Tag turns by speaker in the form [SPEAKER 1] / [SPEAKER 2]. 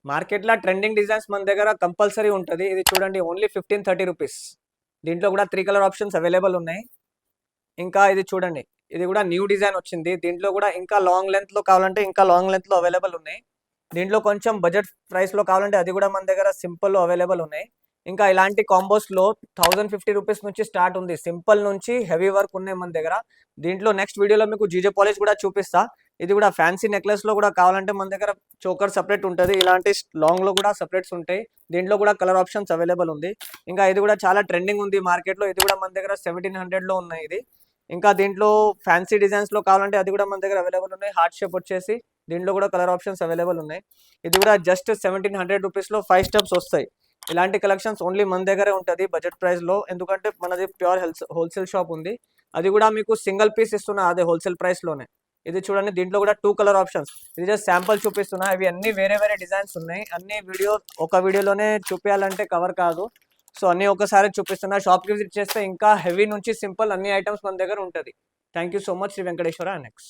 [SPEAKER 1] మార్కెట్లో trending designs మన దగ్గర కంపల్సరీ ఉంటుంది. ఇది చూడండి ఓన్లీ 1530 రూపీస్. దీంట్లో కూడా 3 కలర్ ఆప్షన్స్ అవైలబుల్ ఉన్నాయి. ఇంకా ఇది చూడండి, ఇది కూడా న్యూ డిజైన్ వచ్చింది. దీంట్లో కూడా ఇంకా లాంగ్ లెంత్లో కావాలంటే ఇంకా లాంగ్ లెంత్లో అవైలబుల్ ఉన్నాయి. దీంట్లో కొంచెం బడ్జెట్ ప్రైస్లో కావాలంటే అది కూడా మన దగ్గర సింపుల్లో అవైలబుల్ ఉన్నాయి. ఇంకా ఇలాంటి కాంబోస్లో 1050 రూపీస్ నుంచి స్టార్ట్ ఉంది. సింపుల్ నుంచి హెవీ వర్క్ ఉన్నాయి మన దగ్గర. దీంట్లో నెక్స్ట్ వీడియోలో మీకు జీజే పాలిష్ కూడా చూపిస్తా. ఇది కూడా ఫ్యాన్సీ నెక్లెస్లో కూడా కావాలంటే మన దగ్గర చోకర్ సపరేట్ ఉంటుంది. ఇలాంటి లాంగ్లో కూడా సపరేట్స్ ఉంటాయి. దీంట్లో కూడా కలర్ ఆప్షన్స్ అవైలబుల్ ఉంది. ఇంకా ఇది కూడా చాలా ట్రెండింగ్ ఉంది మార్కెట్లో. ఇది కూడా మన దగ్గర 1700లో ఉన్నాయి ఇది. ఇంకా దీంట్లో ఫ్యాన్సీ డిజైన్స్లో కావాలంటే అది కూడా మన దగ్గర అవైలబుల్ ఉన్నాయి. హార్ట్ షేప్ వచ్చేసి దీంట్లో కూడా కలర్ ఆప్షన్స్ అవైలబుల్ ఉన్నాయి. ఇది కూడా జస్ట్ 1700 రూపీస్లో 5 స్టెప్స్ వస్తాయి. ఇలాంటి కలెక్షన్స్ ఓన్లీ మన దగ్గరే ఉంటుంది బడ్జెట్ ప్రైస్లో. ఎందుకంటే మనది ప్యూర్ హోల్సేల్ షాప్ ఉంది. అది కూడా మీకు సింగిల్ పీస్ ఇస్తున్నా అదే హోల్సేల్ ప్రైస్లోనే. ఇది చూడండి, దీంట్లో కూడా 2 కలర్ ఆప్షన్స్. ఇది జస్ట్ శాంపుల్ చూపిస్తున్నా. ఇవి అన్ని వేరే వేరే డిజైన్స్ ఉన్నాయి. అన్ని ఒక వీడియోలోనే చూపించాలంటే కవర్ కాదు. సో అన్నీ ఒకసారి చూపిస్తున్నా. షాప్కి విజిట్ చేస్తే ఇంకా హెవీ నుంచి సింపుల్ అన్ని ఐటమ్స్ మన దగ్గర ఉంటుంది. Thank you so much. Sri Venkateshwara next.